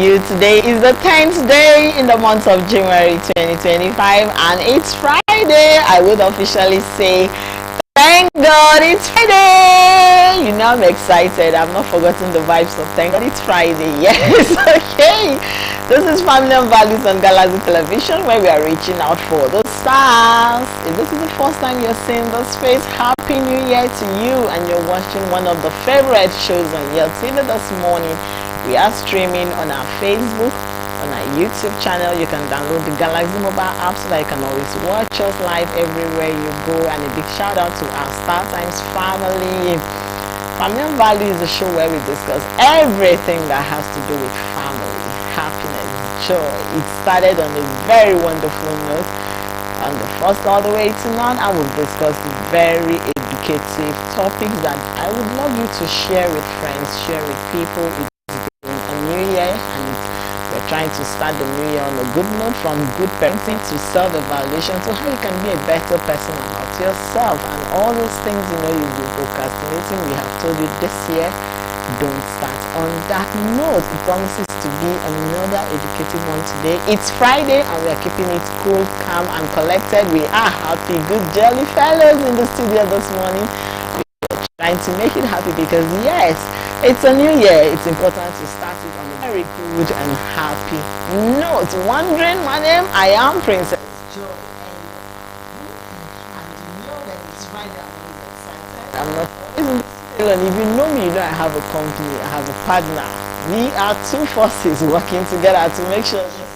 you. Today is the 10th day in the month of January 2025 and it's Friday. I would officially say thank God it's Friday. You know I'm excited. I've not forgotten the vibes of thank God it's Friday. Yes, okay. This is Family and Values on Galaxy Television where we are reaching out for the stars. If this is the first time you're seeing this face, Happy New Year to you and you're watching one of the favorite shows on your TV this morning. We are streaming on our Facebook, on our YouTube channel. You can download the Galaxy mobile app so that you can always watch us live everywhere you go. And a big shout out to our Star Times family. Family and Value is a show where we discuss everything that has to do with family, happiness, joy. It started on a very wonderful note. On the first all the way to now, I will discuss very educative topics that I would love you to share with friends, share with people. New Year, and we're trying to start the new year on a good note, from good parenting to self-evaluation to how you can be a better person about yourself and all those things you've been procrastinating. We have told you this year, don't start on that note. It promises to be another educative one today. It's Friday and we are keeping it cool, calm and collected. We are happy, good, jolly fellows in the studio this morning. We're trying to make it happy because yes, it's a new year. It's important to start it on a very good and happy note. Wondering my name? I am Princess Joy. And you know that it's Friday. I'm not alone. If you know me, you know I have a company. I have a partner. We are two forces working together to make sure this year is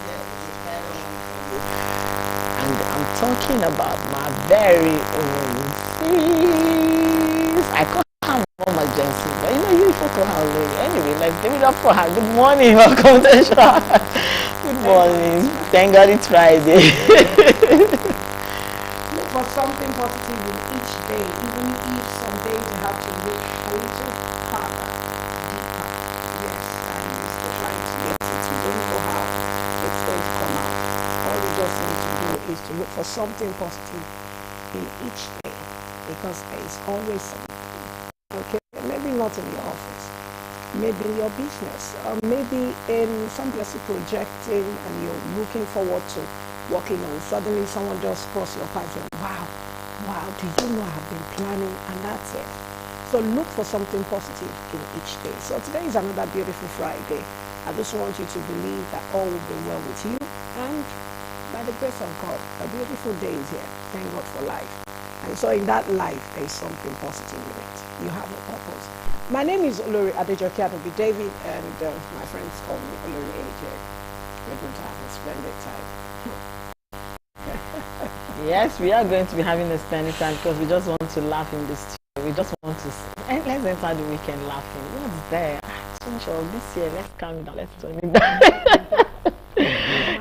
and I'm talking about my very own sis. I call her Mama Jensen, but you folk call her Lori. Anyway, let's give it up for her. Good morning, welcome to the show. Good morning. Thank God it's Friday. Look for something positive in each day, even if some days you have to look a little farther, deeper. Yes, and you're still trying to get it. You don't know how it's going to come out. All you just need to do is to look for something positive in each day, because there is always something. Okay, maybe not in your office, maybe in your business, or maybe in some place you're projecting and you're looking forward to working on. Suddenly someone just cross your path and wow, do you know I've been planning, and that's it. So look for something positive in each day. So today is another beautiful Friday. I just want you to believe that all will be well with you, and by the grace of God, a beautiful day is here. Thank God for life. And so in that life, there is something positive in it. You have a purpose. My name is Olori Adejoke Adobi David, and my friends call me Olori AJ. We're going to have a splendid time. Yes, we are going to be having a splendid time because we just want to laugh in this studio. We just want to let's enter the weekend laughing. What's there? This year, let's calm down. Let's turn it down.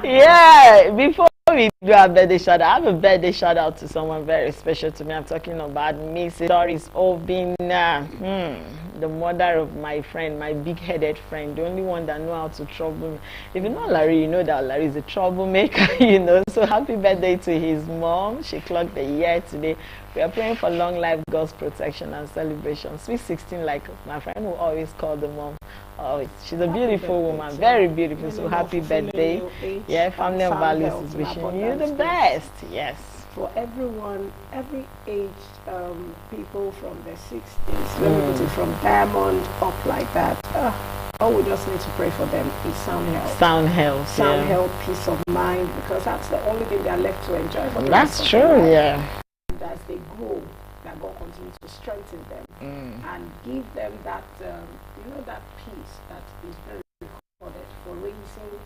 Yeah, before we do our birthday shout out, I have a birthday shout out to someone very special to me. I'm talking about Mrs. Doris Obina, the mother of my friend, my big-headed friend, the only one that know how to trouble me. If you know Larry, you know that Larry is a troublemaker, So happy birthday to his mom. She clocked the year today. We are praying for long life, God's protection and celebration. Sweet 16, like my friend who always call the mom. Oh, she's a beautiful woman, very beautiful. So happy birthday. Yeah, Family and Values is wishing you the best. Yes. For everyone, every age, people from the 60s, let me put it from diamond up like that. All we just need to pray for them is sound health. Sound health, sound health, peace of mind, because that's the only thing they are left to enjoy. For that's true, yeah. And as they grow, that God continues to strengthen them and give them that, that peace that is very recorded for raising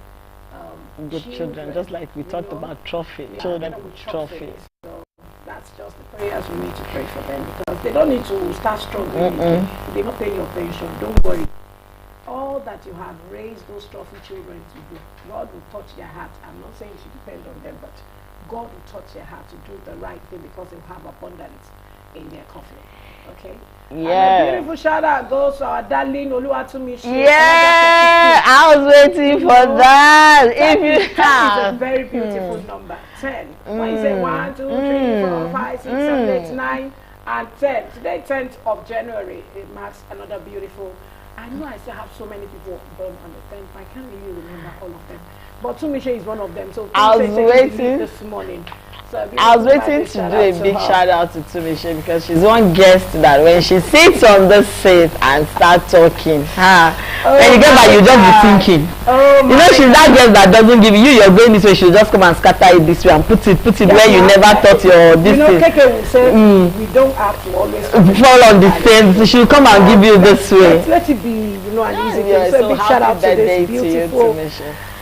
good children, just like we talked about trophy. Children with trophies. So that's just the prayers we need to pray for them, because they don't need to start struggling. They're not paying your pension. Don't worry. All that you have raised those trophy children to do, God will touch their heart. I'm not saying you should depend on them, but God will touch their heart to do the right thing, because they have abundance in their coffin. Okay? Yeah. And a beautiful shout out goes to our darling Oluwatumi. Yeah, I was waiting for that. If you have a very beautiful number, 10. When you say 1, 2, 3, 4, 5, 6, 7, 8, 9, and 10. Today, 10th of January, it marks another beautiful I know I still have so many people born on the 10th. I can't really remember all of them. But Tumishe is one of them. So I was waiting this morning. So I was waiting to do a big shout out to Tumishe because she's one guest that when she sits on the seat and starts talking, when you get back you just be thinking. You know she's that guest that doesn't give you're going this way, she'll just come and scatter it this way and put it where you never thought your this thing. Keke will say we don't have to always fall on the same. So she'll come and give you this way. Let it be, an easy thing. So big shout out to this beautiful,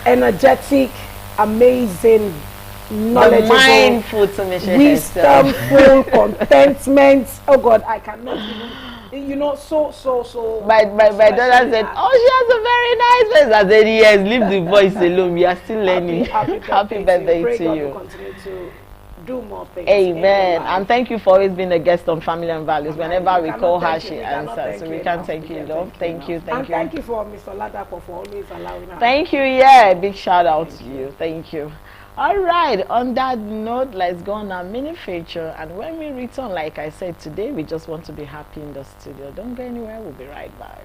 energetic, amazing, knowledgeable, mindful wisdomful, contentment. Oh God, I cannot even, so. My daughter said, "Oh, she has a very nice voice." I said, "Yes, leave the voice alone. We are still learning." Happy birthday to you. Continue to do more things. Amen. And thank you for always being a guest on Family and Values. Whenever we call her, she answers. So we can thank you, love. Thank you. Thank you for Mr. Ladapo for always allowing us. Thank you. Yeah, big shout out to you. Thank you. All right, on that note, let's go on our mini feature. And when we return, like I said, today we just want to be happy in the studio. Don't go anywhere, we'll be right back.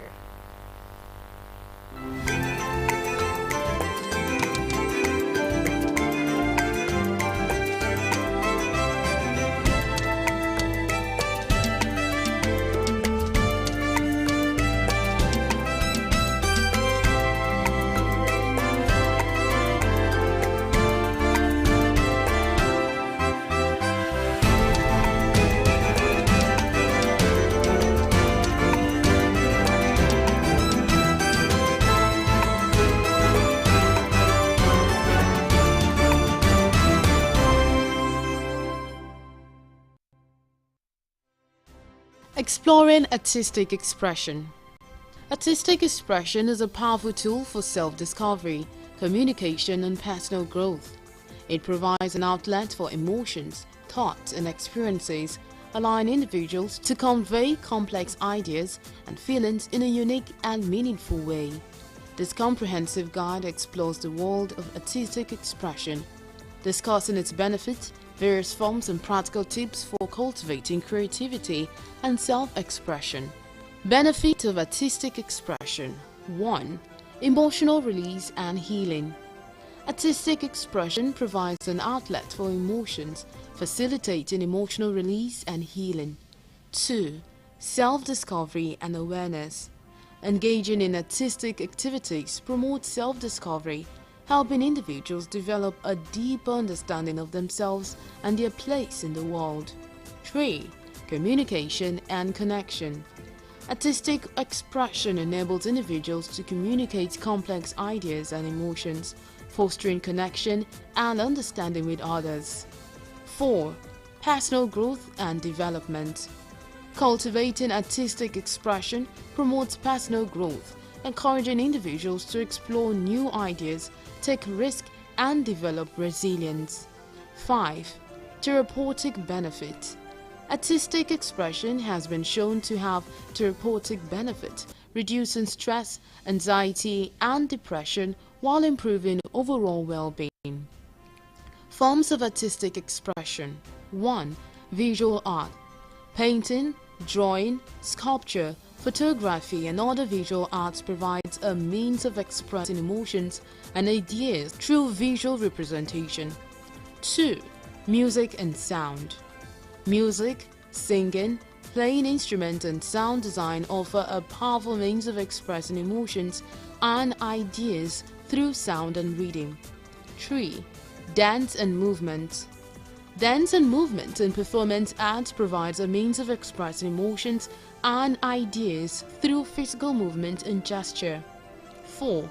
Exploring artistic expression. Artistic expression is a powerful tool for self-discovery, communication, and personal growth. It provides an outlet for emotions, thoughts, and experiences, allowing individuals to convey complex ideas and feelings in a unique and meaningful way. This comprehensive guide explores the world of artistic expression, discussing its benefits, various forms and practical tips for cultivating creativity and self-expression. Benefit of artistic expression. 1. Emotional release and healing. Artistic expression provides an outlet for emotions, facilitating emotional release and healing. 2. Self-discovery and awareness. Engaging in artistic activities promotes self-discovery, helping individuals develop a deeper understanding of themselves and their place in the world. 3. Communication and connection. Artistic expression enables individuals to communicate complex ideas and emotions, fostering connection and understanding with others. 4. Personal growth and development. Cultivating artistic expression promotes personal growth, encouraging individuals to explore new ideas, take risks, and develop resilience. 5. Therapeutic benefit. Artistic expression has been shown to have therapeutic benefit, reducing stress, anxiety, and depression while improving overall well-being. Forms of artistic expression. 1. Visual art. Painting, drawing, sculpture, photography, and other visual arts provides a means of expressing emotions and ideas through visual representation. 2. Music and sound. Music, singing, playing instruments, and sound design offer a powerful means of expressing emotions and ideas through sound and rhythm. 3. Dance and movement. Dance and movement and performance arts provides a means of expressing emotions and ideas through physical movement and gesture. 4.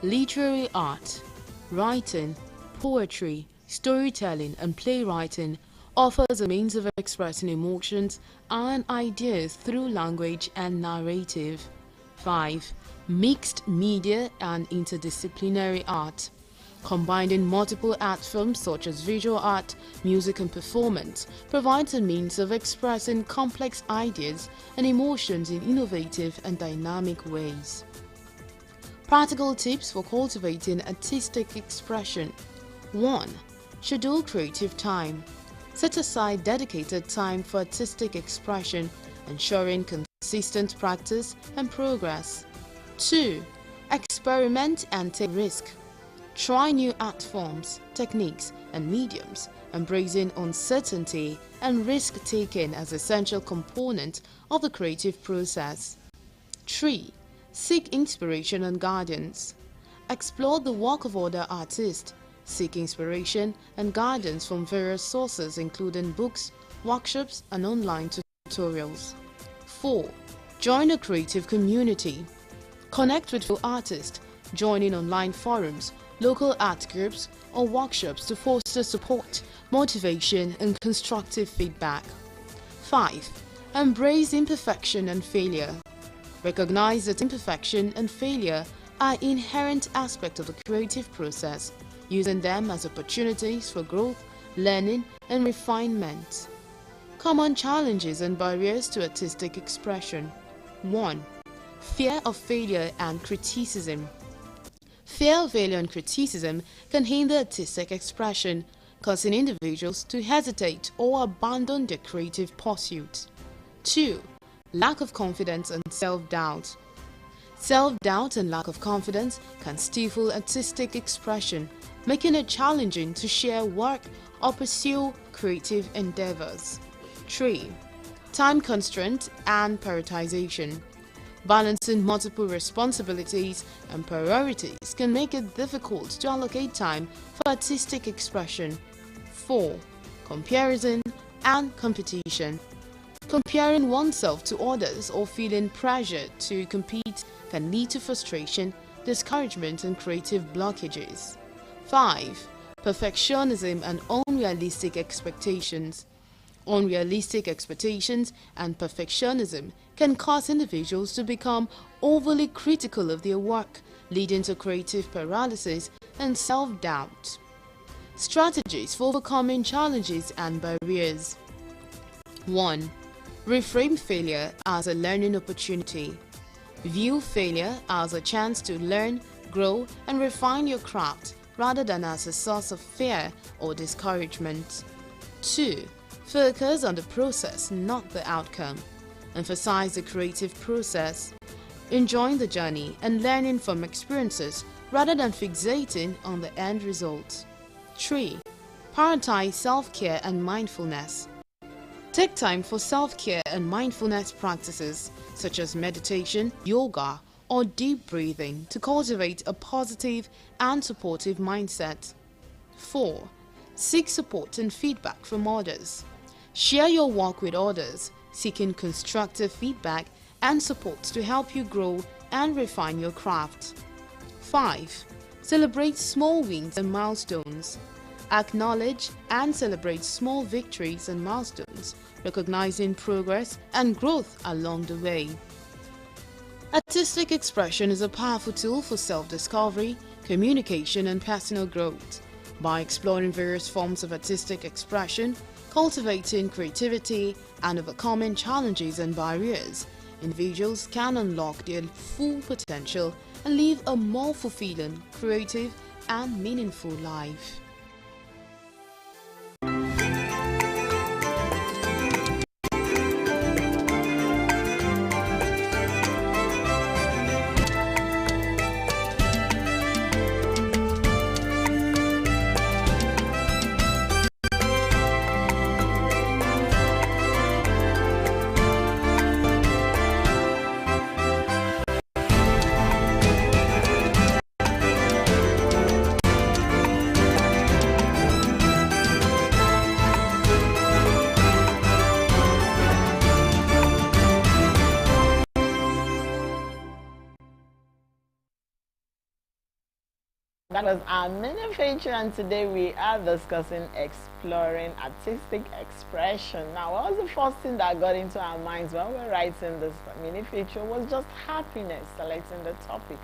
Literary art. Writing, poetry, storytelling, and playwriting offers a means of expressing emotions and ideas through language and narrative. 5. Mixed media and interdisciplinary art. Combining multiple art forms such as visual art, music, and performance provides a means of expressing complex ideas and emotions in innovative and dynamic ways. Practical tips for cultivating artistic expression. 1. Schedule creative time. Set aside dedicated time for artistic expression, ensuring consistent practice and progress. 2. Experiment and take risk. Try new art forms, techniques, and mediums, embracing uncertainty and risk-taking as essential component of the creative process. 3. Seek inspiration and guidance. Explore the work of other artists. Seek inspiration and guidance from various sources including books, workshops, and online tutorials. 4. Join a creative community. Connect with fellow artists, joining online forums, local art groups, or workshops to foster support, motivation, and constructive feedback. 5. Embrace imperfection and failure. Recognize that imperfection and failure are inherent aspects of the creative process, using them as opportunities for growth, learning, and refinement. Common challenges and barriers to artistic expression. 1. Fear of failure and criticism. Fear of failure and criticism can hinder artistic expression, causing individuals to hesitate or abandon their creative pursuits. 2. Lack of confidence and self-doubt. Self-doubt and lack of confidence can stifle artistic expression, making it challenging to share work or pursue creative endeavors. 3. Time constraint and prioritization. Balancing multiple responsibilities and priorities can make it difficult to allocate time for artistic expression. 4. Comparison and competition. Comparing oneself to others or feeling pressure to compete can lead to frustration, discouragement, and creative blockages. 5. Perfectionism and unrealistic expectations. Unrealistic expectations and perfectionism can cause individuals to become overly critical of their work, leading to creative paralysis and self-doubt. Strategies for overcoming challenges and barriers. 1. Reframe failure as a learning opportunity. View failure as a chance to learn, grow, and refine your craft rather than as a source of fear or discouragement. 2. Focus on the process, not the outcome. Emphasize the creative process, enjoying the journey and learning from experiences rather than fixating on the end result. 3. Prioritize self-care and mindfulness. Take time for self-care and mindfulness practices such as meditation, yoga, or deep breathing to cultivate a positive and supportive mindset. 4. Seek support and feedback from others. Share your work with others, seeking constructive feedback and support to help you grow and refine your craft. 5. Celebrate small wins and milestones. Acknowledge and celebrate small victories and milestones, recognizing progress and growth along the way. Artistic expression is a powerful tool for self-discovery, communication, and personal growth. By exploring various forms of artistic expression, cultivating creativity, and overcoming challenges and barriers, individuals can unlock their full potential and live a more fulfilling, creative, and meaningful life. That was our mini feature, and today we are discussing exploring artistic expression. Now, what was the first thing that got into our minds when we were writing this mini feature was just happiness, selecting the topic.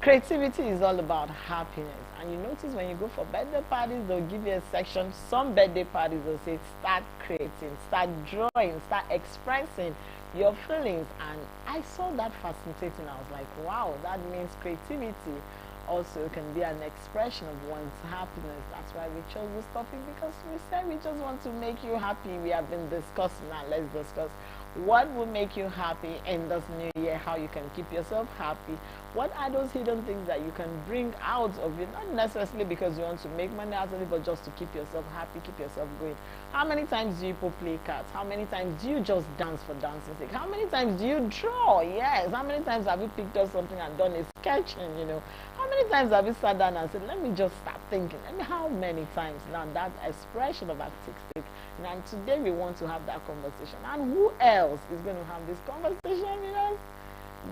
Creativity is all about happiness, and you notice when you go for birthday parties, they'll give you a section. Some birthday parties will say start creating, start drawing, start expressing your feelings, and I saw that fascinating. I was like, wow, that means creativity also can be an expression of one's happiness. That's why we chose this topic, because we said we just want to make you happy. We have been discussing, now let's discuss what will make you happy in this new year, how you can keep yourself happy. What are those hidden things that you can bring out of it, not necessarily because you want to make money out of it, but just to keep yourself happy, keep yourself going. How many times do you play cards? How many times do you just dance for dancing's sake? How many times do you draw? Yes. How many times have you picked up something and done a sketching, you know? How many times have you sat down and said, let me just start thinking? I mean, how many times? Now, that expression of artistic. Now, today we want to have that conversation. And who else is going to have this conversation with us?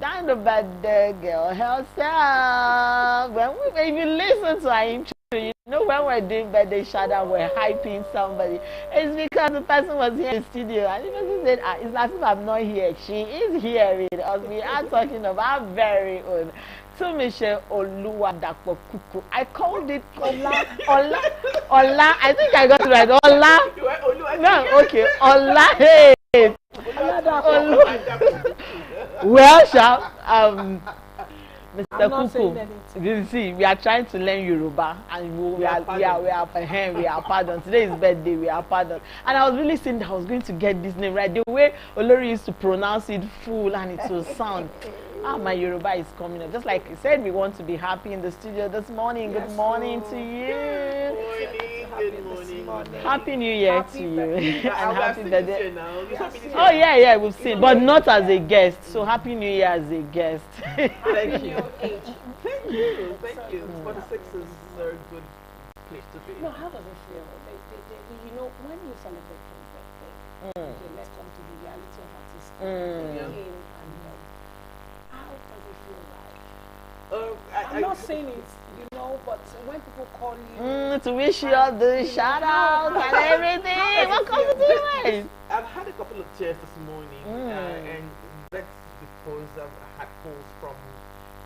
Down the birthday girl herself. If you listen to our intro, you know when we're doing birthday shout out, we're hyping somebody. It's because the person was here in the studio and the person said, it's as if I'm not here. She is here with us. We are talking about our very own Tunmise Oluwadapo Kuku. I called it Ola. I think I got it right. Ola. No, okay. Ola. Hey. Well, Mr. Kuku, you see, we are trying to learn Yoruba, and we are pardon. Today is birthday, we are pardon. And I was really saying that I was going to get this name right. The way Olori used to pronounce it full and it will sound. My Yoruba is coming up. Just like you said, we want to be happy in the studio this morning. Yes, good morning to you. Good morning. Happy New Year to you. And happy birthday. Oh yeah, we've seen, but not as a guest. So happy New Year as a guest. Thank you. Thank you. 46 is a very good place to be. No, how does it feel? You know, when you celebrate your birthday, okay, let's come to the reality of artists. How does it feel like? I'm not saying it, you know, but when people call you to wish you all the shout out and everything, what comes to your mind? I've had a couple of tears this morning, and that's because I've had calls from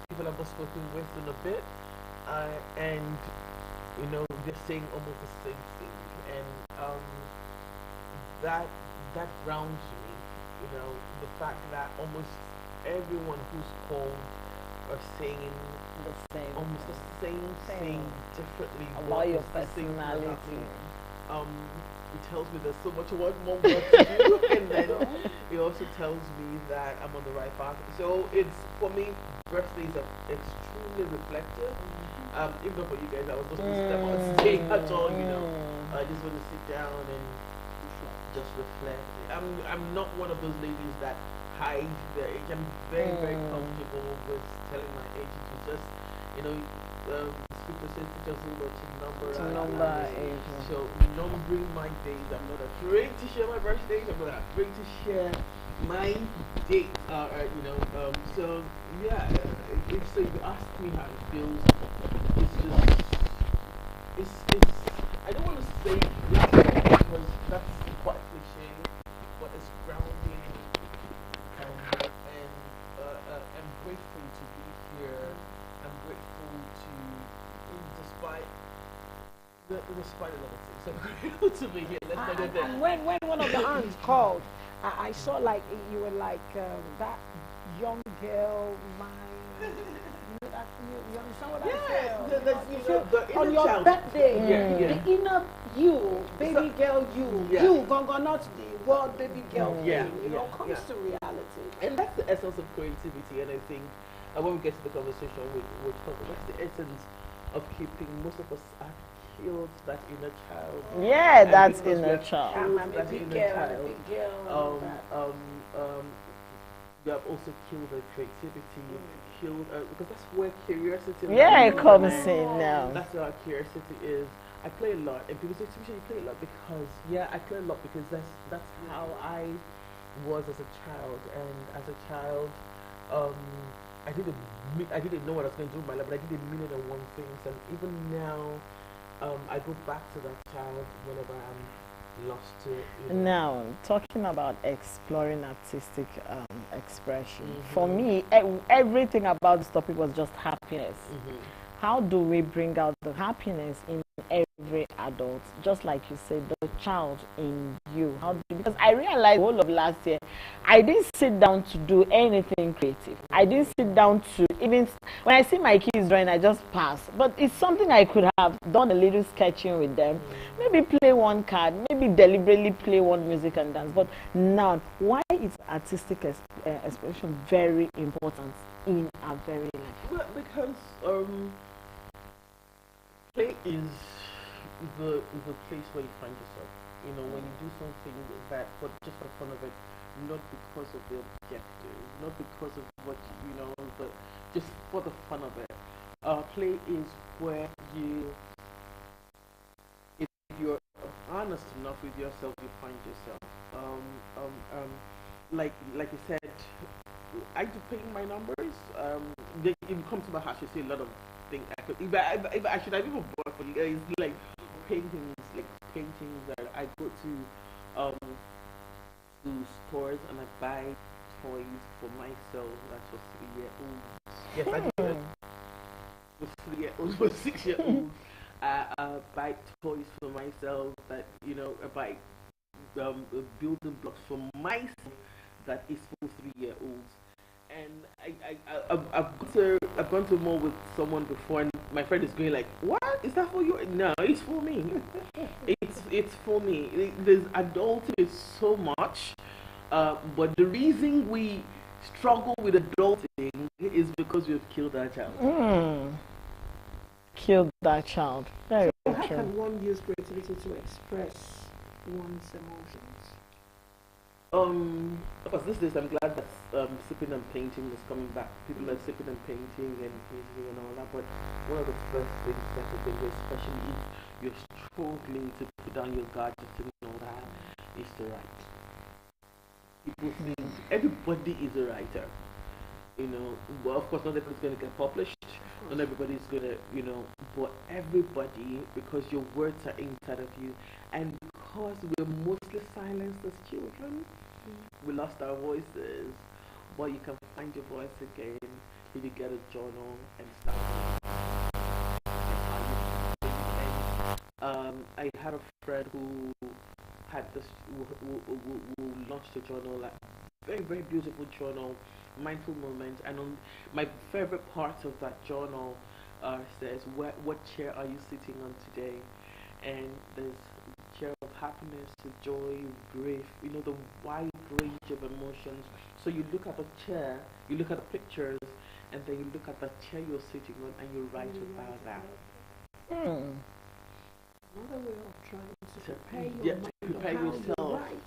people I've spoken with in a bit, and you know, they're saying almost the same thing, and that grounds me. You know, the fact that almost everyone who's called are saying almost the same thing differently about your personality. It tells me there's so much more work to do, and then it also tells me that I'm on the right path. So it's, for me, birthdays are extremely reflective. Even for you guys, I was supposed to step on stage at all, you know. I just want to sit down and just reflect. I'm not one of those ladies that hide their age. I'm very, very comfortable with telling my age. To just, you know, scripture says to just number age. So numbering my days. I'm not afraid to share my birthdays. I'm not afraid to share my dates. You know. So yeah. So if you ask me how it feels, it's I don't want to say blessed because that's quite cliche, but it's grounding. I'm grateful to be here. I'm grateful despite a lot of things. I'm grateful to be here. And when one of the aunts called, I saw like you were like that young girl, you understand what I feel? On your birthday, the inner you, baby girl you, Gongo, not the world baby girl comes to reality. And that's the essence of creativity, and I think when we get to the conversation with that's the essence of keeping most of us are killed that inner child. Yeah, that's inner child. You have also killed the creativity, killed because that's where curiosity comes in now. That's where our curiosity is. I play a lot, and people say to me, you play a lot because I play a lot because that's how I was as a child, and as a child, I didn't know what I was going to do with my life, but I did a million and one things, and even now, I go back to that child whenever I'm lost to it. You know. Now, talking about exploring artistic expression, for me, everything about this topic was just happiness. How do we bring out the happiness in every adult, just like you said, the child in you. Because I realized the whole of last year, I didn't sit down to do anything creative. I didn't sit down to even, when I see my kids drawing, I just pass. But it's something I could have done a little sketching with them, maybe play one card, maybe deliberately play one music and dance. But now, why is artistic expression very important in our very life? Well, because play is the place where you find yourself. You know, when you do something that for just for the fun of it, not because of the objective, not because of what you know, but just for the fun of it. Play is where if you're honest enough with yourself, you find yourself. Like you said, I do paint my numbers. If you come to my house, you see a lot of things. If I should have even bought for you guys, like paintings that I go to stores and I buy toys for myself. That's for 3-year-olds. Yes, I do it. For 3-year-olds, for 6-year-olds. I buy toys for myself that I buy building blocks for myself that is for 3-year-olds. And I've gone to a mall with someone before, and my friend is going like, "What is that for you?" No, it's for me. it's for me. This adulting is so much, but the reason we struggle with adulting is because we've killed our child. Killed that child. Very So how true. can one use creativity to express one's emotions? Of course, these days I'm glad that sipping and painting is coming back. People are sipping and painting and music and all that. But one of the first things that you can do, especially if you're struggling to put down your gadgets and all that, is to write. People think everybody is a writer. Well, of course, not everybody's going to get published. Not everybody's going to, but everybody, because your words are inside of you, and because we're mostly silenced as children, we lost our voices. But you can find your voice again if you get a journal and start writing. I had a friend who had this, who launched a journal, like very, very beautiful journal, mindful moments, and on my favorite part of that journal says, what chair are you sitting on today? And there's chair of happiness, joy, grief, the wide range of emotions. So you look at the chair, you look at the pictures, and then you look at the chair you're sitting on, and you write about that. Another way of trying to prepare your Yeah, mind to prepare on how you yourself, write.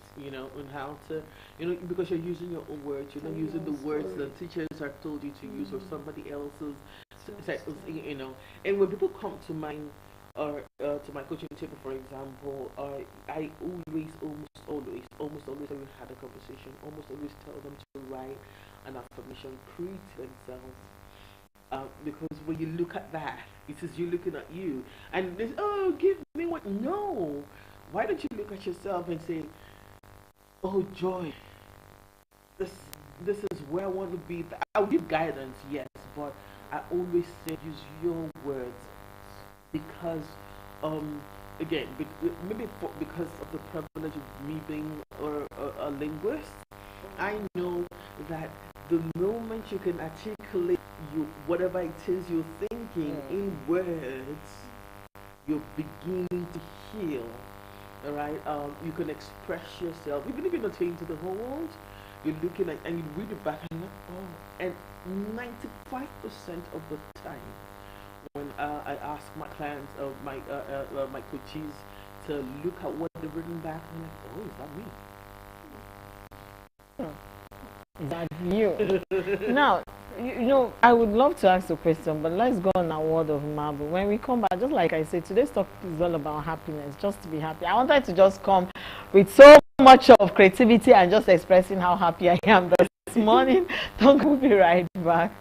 on how to, because you're using your own words, you're not Tell using the your words story. that teachers have told you to use or somebody else's, and when people come to mind, or to my coaching table, for example, I almost always when we had a conversation, almost always tell them to write an affirmation, create themselves. Because when you look at that, it is you looking at you, and this, oh, give me what? No, why don't you look at yourself and say, oh, joy, this is where I want to be. I'll give guidance, yes, but I always say use your words, because again, maybe because of the privilege of me being a linguist, I know that the moment you can articulate whatever it is you're thinking in words, you're beginning to heal. All right, you can express yourself, even if you're not saying to the whole world. You're looking at, and you read it back, and and 95% of the time, when I ask my clients, my coaches, to look at what they've written back, I'm like, oh, is that me? Is that you? Now, I would love to ask a question, but let's go on a word of marble. When we come back, just like I said, today's talk is all about happiness, just to be happy. I wanted to just come with so much of creativity and just expressing how happy I am this morning. We'll be right back.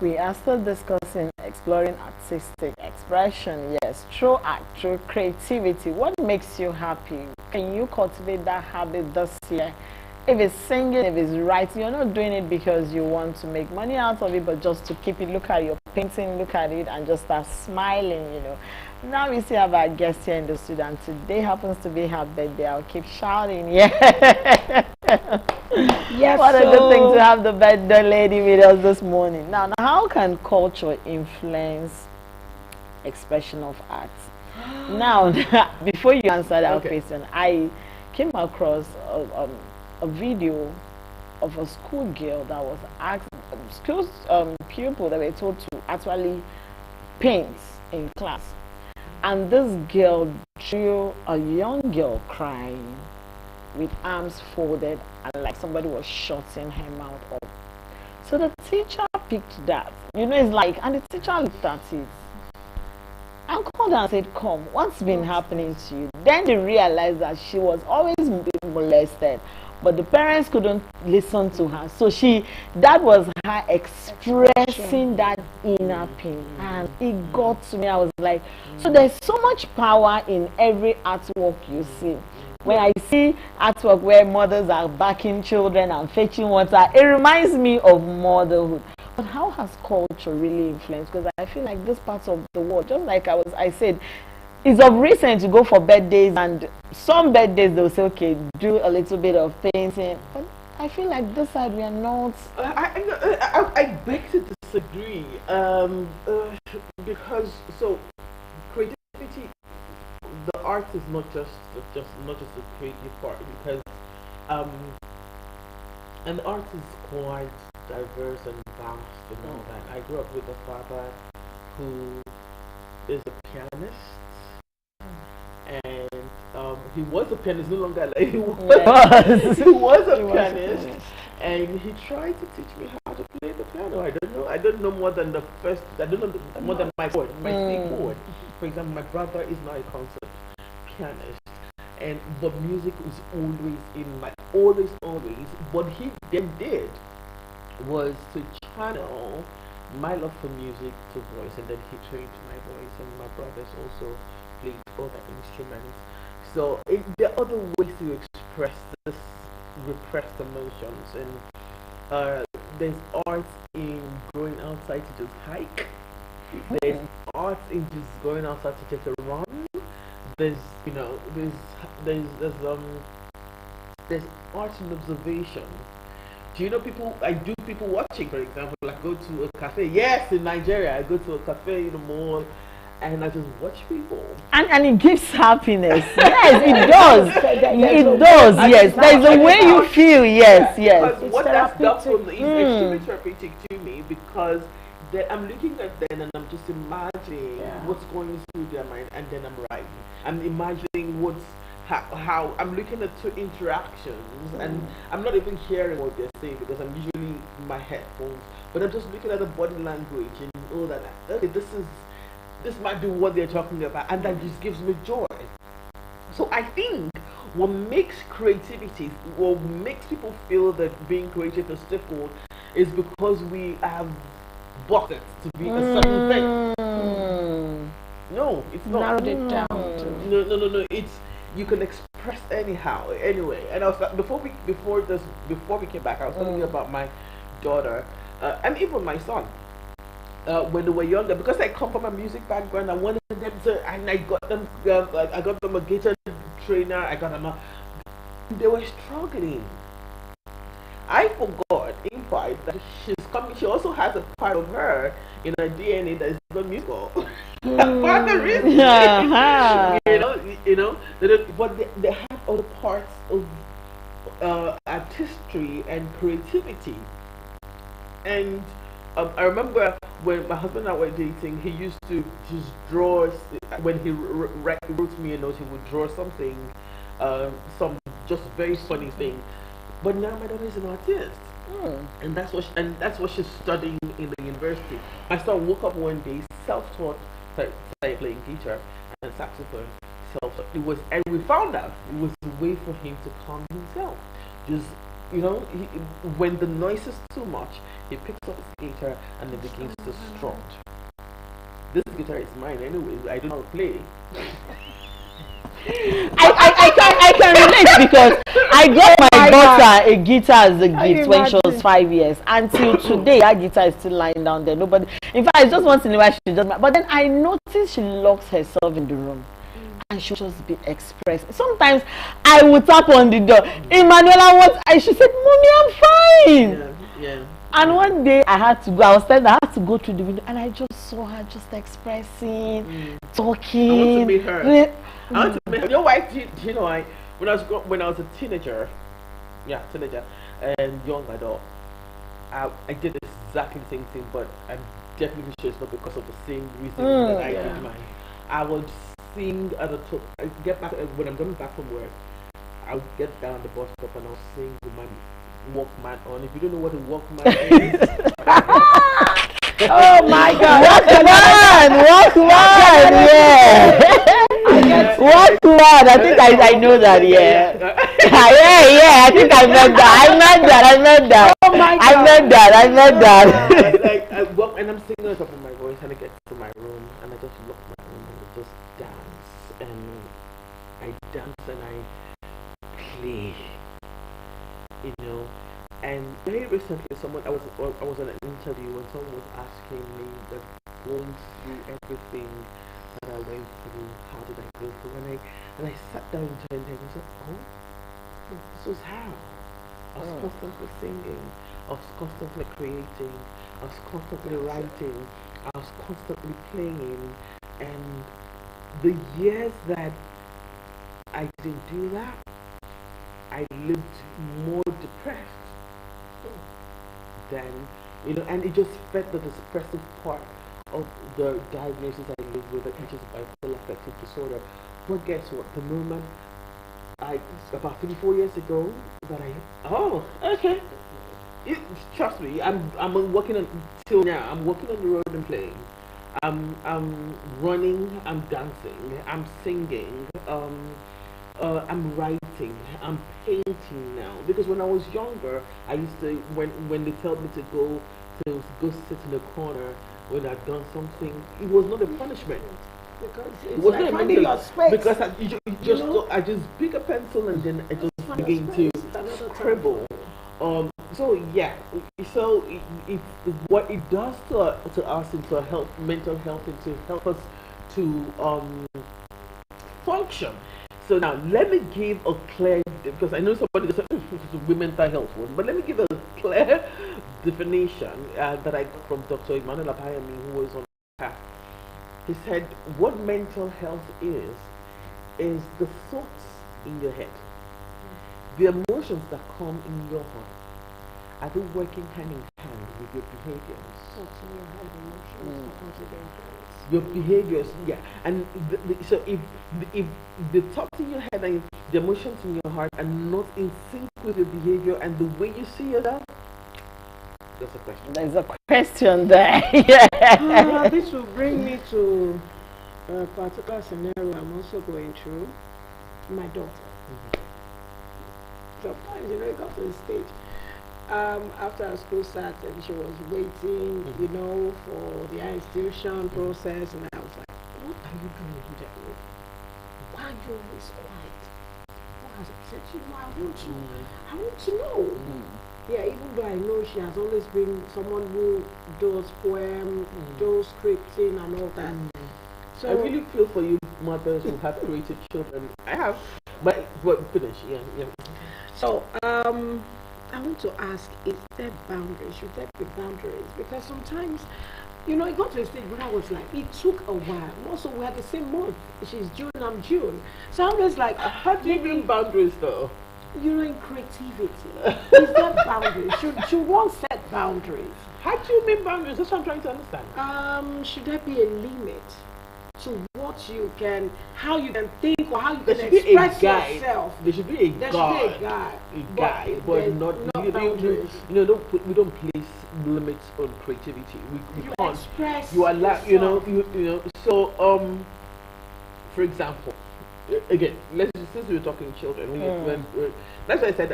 We are still discussing exploring artistic expression. Yes, through art, through creativity. What makes you happy? Can you cultivate that habit this year? If it's singing, if it's writing, you're not doing it because you want to make money out of it, but just to keep it. Look at your painting, look at it, and just start smiling, you know. Now we still have our guest here in the studio, and today happens to be her birthday. I'll keep shouting, yeah. Yes, What a good thing to have the birthday lady with us this morning. Now, how can culture influence expression of art? Now, before you answer that question, I came across a video of a school girl that was asked, school pupil that were told to actually paint in class. And this girl drew a young girl crying with arms folded and like somebody was shutting her mouth up. So the teacher picked that. You know, it's like, and the teacher looked at it and called her and said, "Come, what's been happening to you?" Then they realized that she was always being molested, but the parents couldn't listen to her. So that was her expressing that inner pain. And it got to me. I was like, so there's so much power in every artwork you see. When I see artwork where mothers are backing children and fetching water, it reminds me of motherhood. But how has culture really influenced? Because I feel like this part of the world, just like I said, it's of recent to go for birthdays, and some birthdays they'll say, okay, do a little bit of painting. But I feel like this side we are not. I beg to disagree, because so creativity, the art is not just the creative part, because and art is quite diverse and vast and all that. I grew up with a father who is a pianist, and he was a pianist, no longer like he was. He was a pianist, and he tried to teach me how to play the piano. I don't know more than the first. I don't know more than my chord, my C chord. For example, my brother is now a concert pianist, but music was always in my always. What he then did was to channel my love for music to voice, and then he trained my voice, and my brothers also played other instruments. So there are other ways to express this repressed emotions, and there's art in going outside to just hike. There's art in just going outside to take a run. There's there's art in observation. Do you know people? I do people watching, for example. I go to a cafe. Yes, in Nigeria, I go to a cafe in the mall, and I just watch people. And it gives happiness. Yes, it does. It does. Yes, there's a way you feel. Yes, yes. Because what that's done for me is extremely therapeutic to me, because I'm looking at them and I'm just imagining what's going through their mind, and then I'm writing. I'm imagining how I'm looking at two interactions, and I'm not even hearing what they're saying because I'm usually in my headphones, but I'm just looking at the body language and all that. Okay, this might be what they're talking about, and that just gives me joy. So I think what makes creativity, what makes people feel that being creative is difficult, is because we have boxed it to be a certain thing. No, it's not. Narrowed it down to. No. It's, you can express anyhow, anyway. And I was before we came back, I was telling you about my daughter, and even my son. When they were younger, because I come from a music background, I wanted them to, and I got them a guitar trainer. I got them they were struggling. I forgot, in part, that she also has a part of her in her DNA that is not musical. Part of the reason, but they have other parts of artistry and creativity. And I remember when my husband and I were dating, he used to just draw. When he wrote me a note, he would draw something, some just very funny thing. But now my daughter is an artist, and that's what she's studying in the university. My son woke up one day, self-taught, started playing guitar and saxophone. Self-taught. And we found out it was a way for him to calm himself. Just you know, when the noise is too much, he picks up his guitar and then begins to strum. This guitar is mine anyway. I don't know how to play. I can relate because I got my daughter a guitar as a gift when she was 5 years. Until today, that guitar is still lying down there. Nobody. In fact, it's just once in a while she just. But then I noticed she locks herself in the room. And she'll just be expressed. Sometimes I would tap on the door. Emanuela, what? She said, "Mommy, I'm fine." Yeah. And one day I had to go. I was telling her I had to go through the window, and I just saw her just expressing, talking. I want to meet her. I want to meet her. Your wife, you know, when I was a teenager, and young adult, I did exactly the same thing, but I'm definitely sure it's not because of the same reason that I did mine. I would sing at the top. I get back when I'm coming back from work. I would get down the bus stop and I'll sing with my Walkman on. If you don't know what a Walkman is, oh my God, Walkman, yeah. Walkman, I think I know that, yeah. I think I meant that. Oh my God. I meant that. I walk and I'm singing on top of my voice and I get to my room and I just lock my room and I just dance and I play, you know. And very recently, I was on an interview and someone was asking me that going through everything that I went through, how did I go through? And I sat down and said, oh, this was how. I was constantly singing, I was constantly creating, I was constantly writing, I was constantly playing, and the years that I didn't do that, I lived more depressed than, you know, and it just fed the depressive part of the diagnosis I live with, which is bipolar affective disorder. But guess what? The moment about 34 years ago, trust me, I'm working on till now. I'm working on the road and playing. I'm running. I'm dancing. I'm singing. I'm writing. I'm painting now. Because when I was younger, I used to when they told me to go sit in a corner when I'd done something, it was not a punishment. Because it was like not finding your space. Because I just pick a pencil and then I just begin to scribble. So yeah, so what it does to us into mental health, and to help us to function. So now let me give a clear, because I know somebody that said it's mental health, but let me give a clear definition that I got from Dr. Emmanuel Apayami, who was on the path. He said what mental health is the thoughts in your head, the emotions that come in your heart. Are they working hand in hand with your behaviors? Your behaviors, yeah. And so if the thoughts in your head and the emotions in your heart are not in sync with your behavior and the way you see yourself, that's a question. There's a question there. Yeah. This will bring me to a particular scenario I'm also going through. My daughter. Sometimes, you know, it got to the stage. After our school started, she was waiting, you know, for the institution process, and I was like, what are you doing here? Why are you always quiet? I said, you know, I want to know. Yeah, even though I know she has always been someone who does poem, does scripting and all that. So I really feel for you mothers who have created children. I have, but finish, yeah. So, I want to ask, is there boundaries? Should there be boundaries? Because sometimes, you know, it got to a stage where I was like, it took a while. Also, we had the same month. She's June, I'm June. So I'm just like, how do you mean boundaries though? You know, in creativity, is there boundaries? Should one set boundaries? How do you mean boundaries? That's what I'm trying to understand. Should there be a limit to what you can, how you can think, or how you can express yourself? There should be a guide, but not boundaries. You know, we don't place limits on creativity. We can't express. You allow, you know. So, for example, again, since we were talking children, that's why I said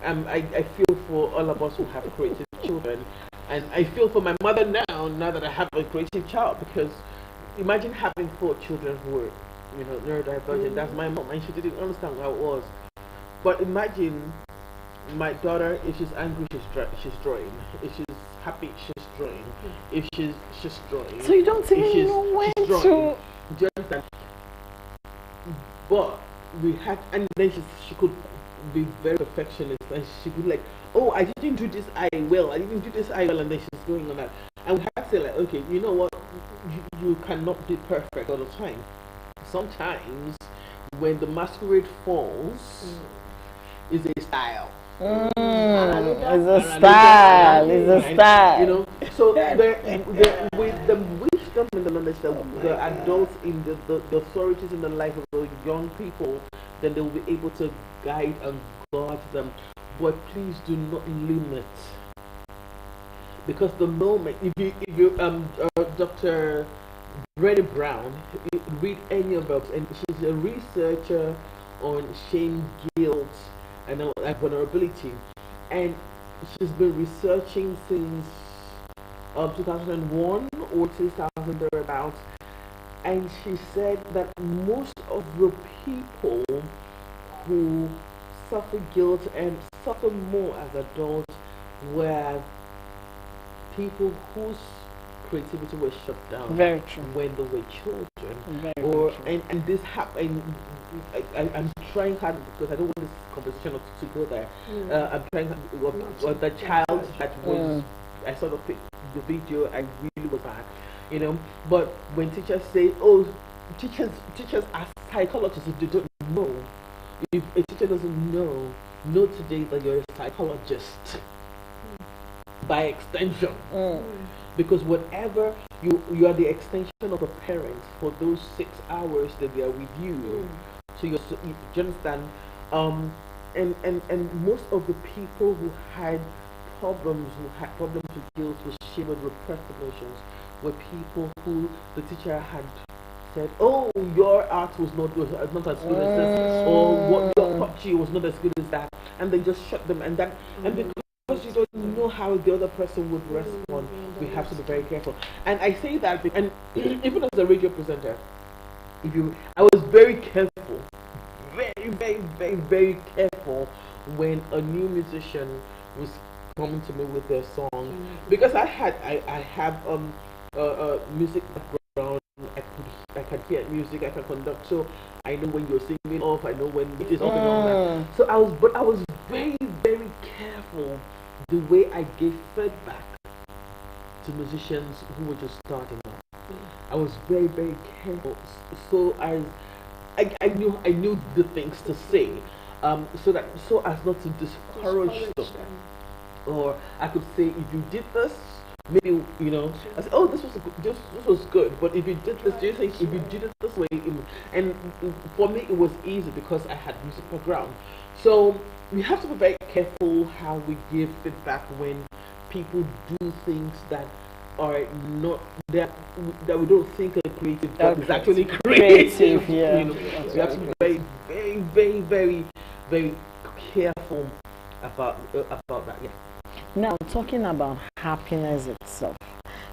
I feel for all of us who have creative children, and I feel for my mother now that I have a creative child, because imagine having 4 children who were, neurodivergent. That's my mom, and she didn't understand how it was. But imagine my daughter, if she's angry, she's drawing. If she's happy, she's drawing. If she's drawing. So you don't If even know when she's to. drawing. Do you understand? But we had, and then she could be very perfectionist, and she could like, oh, I didn't do this I will, and then she's going on that. And we have to say like, okay, you know what, you cannot be perfect all the time. Sometimes when the masquerade falls, is a style. It's a style. It's a style. You know, so with the wisdom and the knowledge that the adults in the authorities in the life of the young people, then they will be able to guide and guard them. But please do not limit, because the moment if you Dr. Brené Brown, read any of them, and she's a researcher on shame, guilt, and vulnerability, and she's been researching since 2001 or 2000 thereabouts, and she said that most of the people who suffer guilt and suffer more as adults were people whose creativity was shut down. Very true. When they were children. Very Or true. and this happened. I'm trying hard because I don't want this conversation to go there. I'm trying hard, the child that was. I saw the video. I really was bad, But when teachers say, "Oh, teachers are psychologists," they don't know. If a teacher doesn't know today that you're a psychologist by extension. Because whatever you are the extension of a parent for those 6 hours that they are with you. So do you understand? And most of the people who had problems with guilt, with shame, with repressed emotions, were people who the teacher had said, "Oh, your art was not as good as this," or "What your poetry was not as good as that," and they just shut them. And because you don't know how the other person would respond, we have to be very careful. And I say that, and even as a radio presenter, I was very careful, very, very, very, very careful when a new musician was coming to me with their song, because I have music background. I can hear music, I can conduct, so I know when you're singing off, I know when it is off and all that. So I was very, very careful the way I gave feedback to musicians who were just starting out. I was very, very careful, so I knew the things to say, so as not to discourage them. Or I could say, if you did this, maybe I said, "Oh, this was good, but if you did this, do you think if you did it this way?" And for me, it was easy because I had music background. So we have to be very careful how we give feedback when people do things that are not that we don't think are creative, but is actually creative. Yeah. We have to be very, very, very, very, very careful about that. Yeah. Now, talking about happiness itself,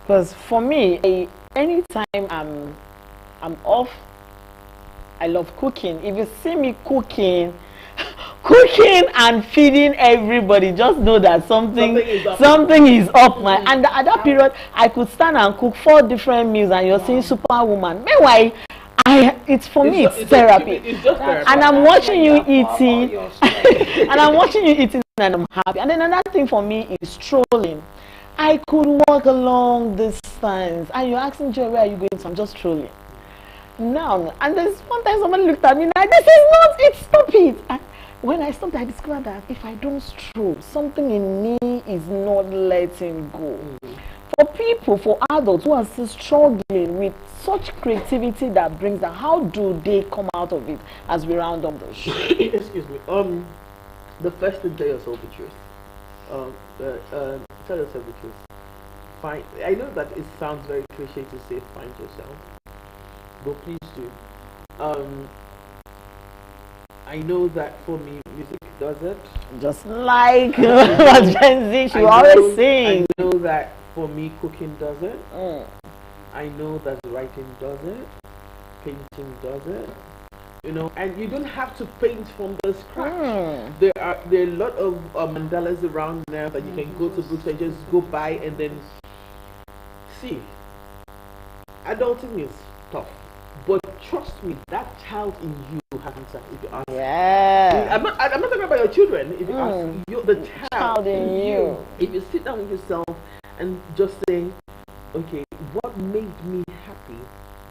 because for me, anytime I'm off, I love cooking. If you see me cooking and feeding everybody, just know that something is up my. And at that period, I could stand and cook 4 different meals, and you're seeing Superwoman. Meanwhile, it's therapy. It's just therapy. And I'm watching you eating, and I'm happy. And then another thing for me is strolling. I could walk along distance, and you're asking, "Joy, where are you going?" So I'm just strolling. Now, and there's one time somebody looked at me and said, "This is not it. Stop it." And when I stopped, I discovered that if I don't stroll, something in me is not letting go. For adults who are still struggling with such creativity that brings them, how do they come out of it as we round up the show? Excuse me. The first thing, tell yourself the truth. Tell yourself the truth. Find. I know that it sounds very cliche to say find yourself, but please do. I know that for me, music does it. Just like what Gen Z, she always sings. I know that for me, cooking does it. Mm. I know that writing does it. Painting does it. You know, and you don't have to paint from the scratch. There are a lot of mandalas around now that you can go to books and just go buy and then see. Adulting is tough, but trust me, that child in you has answer. If you ask, Yeah. I'm not talking about your children. If you ask the child in you, if you sit down with yourself and just say, okay, what made me happy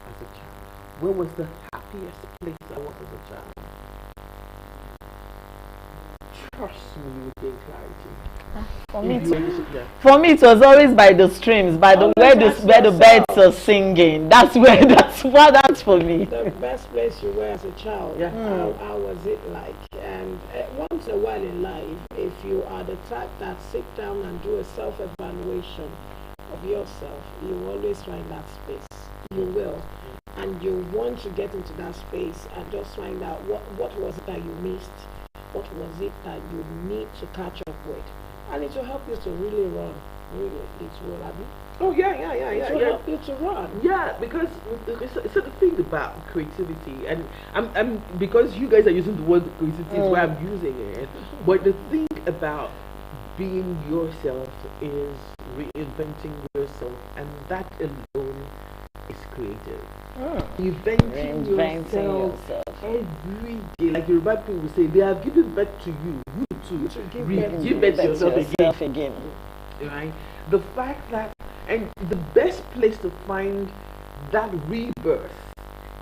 as a child? Where was the happiest place I was as a child? Trust me, you will gain clarity. For me, it was always by the streams, by the where the birds are singing. That's for me. The best place you were as a child. Yeah. How was it like? And once in a while in life, if you are the type that sit down and do a self-evaluation of yourself, you will always find that space. You will. And you want to get into that space and just find out what was it that you missed, what was it that you need to catch up with. And it will help you to really run. Really, it will, Abby. Oh yeah. It will help you to run. Yeah, because it's the thing about creativity, and I'm because you guys are using the word creativity, is why I'm using it. But the thing about being yourself is reinventing yourself, and that alone is creative. Inventing yourself every day, like Yoruba people will say, they have given birth to you. You to give birth to yourself again. Right? The fact that, and the best place to find that rebirth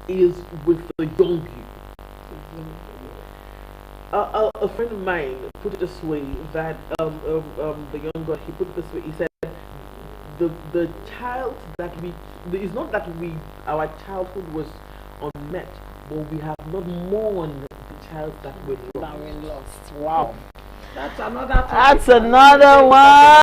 is with the young you. A friend of mine put it this way, that the young God, he put it this way, he said, the child that it's not that our childhood was unmet, but we have not mourned the child that we lost. Wow. That's another one.